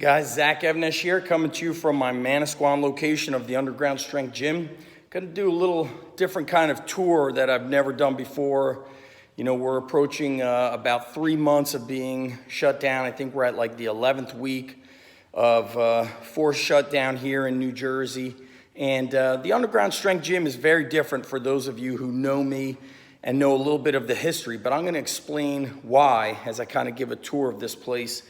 Guys, Zach Evanish here, coming to you from my Manasquan location of the Underground Strength Gym. Gonna do a little different kind of tour that I've never done before. You know, we're approaching about 3 months of being shut down. I think we're at like the 11th week of forced shutdown here in New Jersey. And the Underground Strength Gym is very different for those of you who know me and know a little bit of the history, but I'm gonna explain why as I kind of give a tour of this place.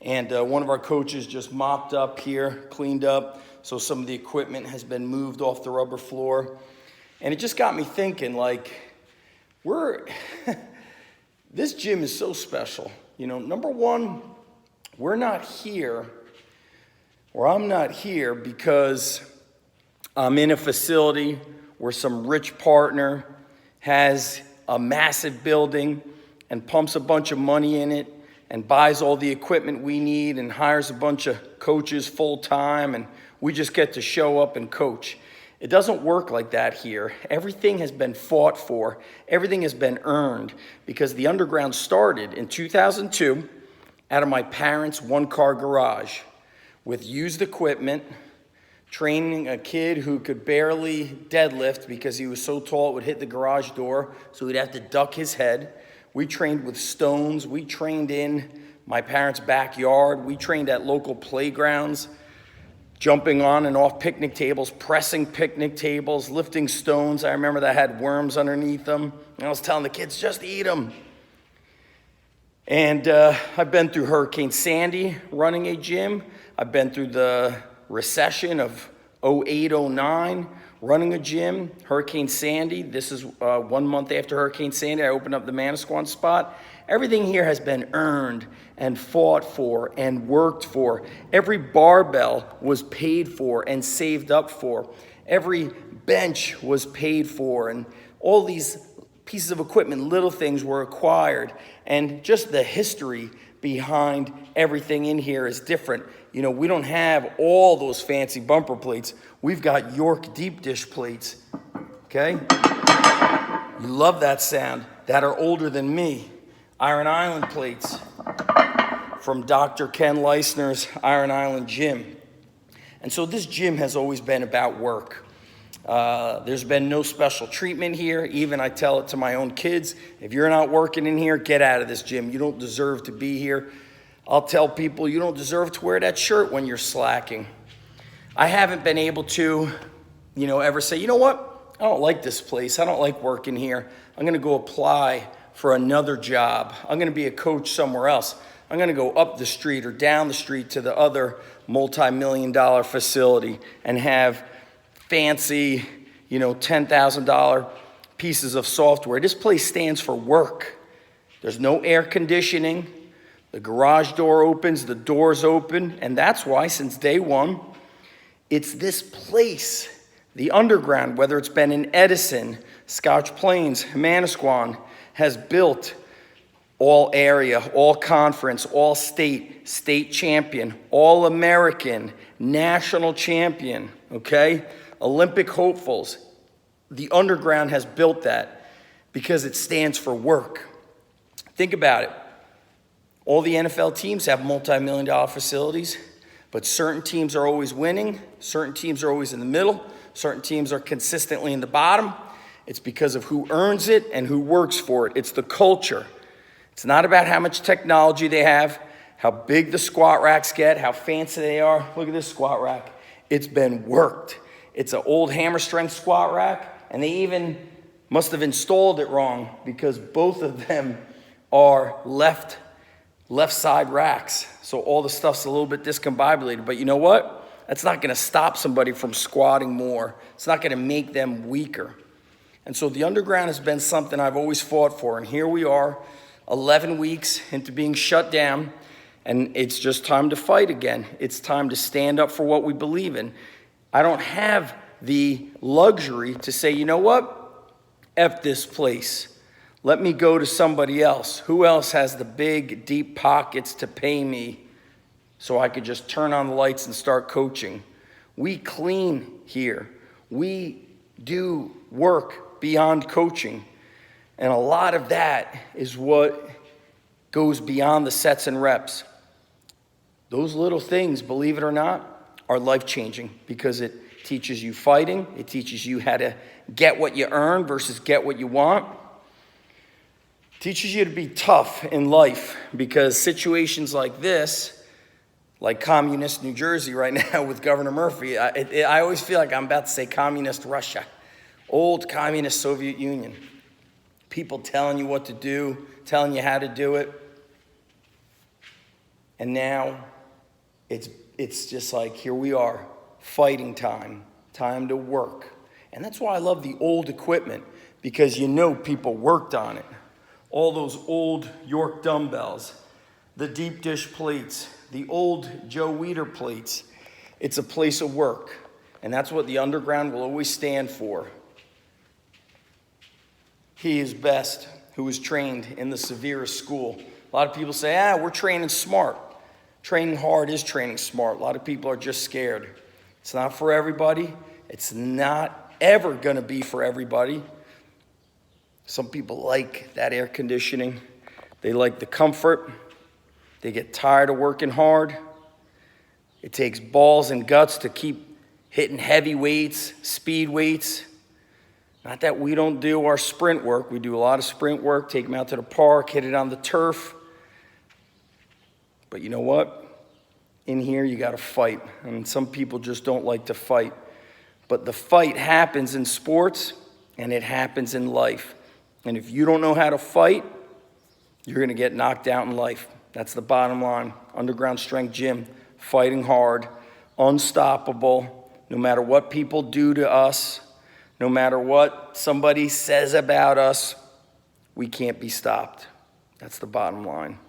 And one of our coaches just mopped up here, cleaned up, so some of the equipment has been moved off the rubber floor. And it just got me thinking, like, this gym is so special. You know, number one, we're not here, or I'm not here because I'm in a facility where some rich partner has a massive building and pumps a bunch of money in it and buys all the equipment we need and hires a bunch of coaches full time, and we just get to show up and coach. It doesn't work like that here. Everything has been fought for. Everything has been earned, because the Underground started in 2002 out of my parents' one-car garage with used equipment, training a kid who could barely deadlift because he was so tall it would hit the garage door, so he'd have to duck his head. We trained with stones. We trained in my parents' backyard. We trained at local playgrounds, jumping on and off picnic tables, pressing picnic tables, lifting stones. I remember that had worms underneath them. And I was telling the kids, just eat them. And I've been through Hurricane Sandy running a gym. I've been through the recession of 08, 09, running a gym. Hurricane Sandy, this is 1 month after Hurricane Sandy, I opened up the Manasquan spot. Everything here has been earned and fought for and worked for. Every barbell was paid for and saved up for. Every bench was paid for, and all these pieces of equipment, little things, were acquired. And just the history behind everything in here is different. You know, we don't have all those fancy bumper plates. We've got York deep dish plates, okay? You love that sound, that are older than me. Iron Island plates from Dr. Ken Leisner's Iron Island Gym. And so this gym has always been about work. There's been no special treatment here. Even I tell it to my own kids, if you're not working in here, get out of this gym. You don't deserve to be here. I'll tell people, you don't deserve to wear that shirt when you're slacking. I haven't been able to, ever say, you know what? I don't like this place. I don't like working here. I'm gonna go apply for another job. I'm gonna be a coach somewhere else. I'm gonna go up the street or down the street to the other multi-million-dollar facility and have fancy, $10,000 pieces of software. This place stands for work. There's no air conditioning. The garage door opens, the doors open, and that's why since day one, it's this place, the Underground, whether it's been in Edison, Scotch Plains, Manasquan, has built all area, all conference, all state, state champion, all American, national champion, okay? Olympic hopefuls. The Underground has built that because it stands for work. Think about it. All the NFL teams have multi-million-dollar facilities, but certain teams are always winning, certain teams are always in the middle, certain teams are consistently in the bottom. It's because of who earns it and who works for it. It's the culture. It's not about how much technology they have, how big the squat racks get, how fancy they are. Look at this squat rack. It's been worked. It's an old hammer strength squat rack, and they even must have installed it wrong because both of them are left side racks. So all the stuff's a little bit discombobulated, but you know what? That's not gonna stop somebody from squatting more. It's not gonna make them weaker. And so the Underground has been something I've always fought for, and here we are, 11 weeks into being shut down, and it's just time to fight again. It's time to stand up for what we believe in. I don't have the luxury to say, you know what? F this place. Let me go to somebody else. Who else has the big, deep pockets to pay me so I could just turn on the lights and start coaching? We clean here. We do work beyond coaching. And a lot of that is what goes beyond the sets and reps. Those little things, believe it or not, are life-changing because it teaches you fighting. It teaches you how to get what you earn versus get what you want. It teaches you to be tough in life because situations like this, like communist New Jersey right now with Governor Murphy, I always feel like I'm about to say communist Russia, old communist Soviet Union. People telling you what to do, telling you how to do it. And now it's just like, here we are, fighting time to work. And that's why I love the old equipment, because you know people worked on it. All those old York dumbbells, the deep dish plates, the old Joe Weider plates. It's a place of work. And that's what the underground will always stand for. He is best who is trained in the severest school. A lot of people say, we're training smart. Training hard is training smart. A lot of people are just scared. It's not for everybody. It's not ever going to be for everybody. Some people like that air conditioning. They like the comfort. They get tired of working hard. It takes balls and guts to keep hitting heavy weights, speed weights. Not that we don't do our sprint work. We do a lot of sprint work, take them out to the park, hit it on the turf. But you know what? In here, you got to fight. And some people just don't like to fight. But the fight happens in sports, and it happens in life. And if you don't know how to fight, you're going to get knocked out in life. That's the bottom line. Underground Strength Gym, fighting hard, unstoppable, no matter what people do to us, no matter what somebody says about us, we can't be stopped. That's the bottom line.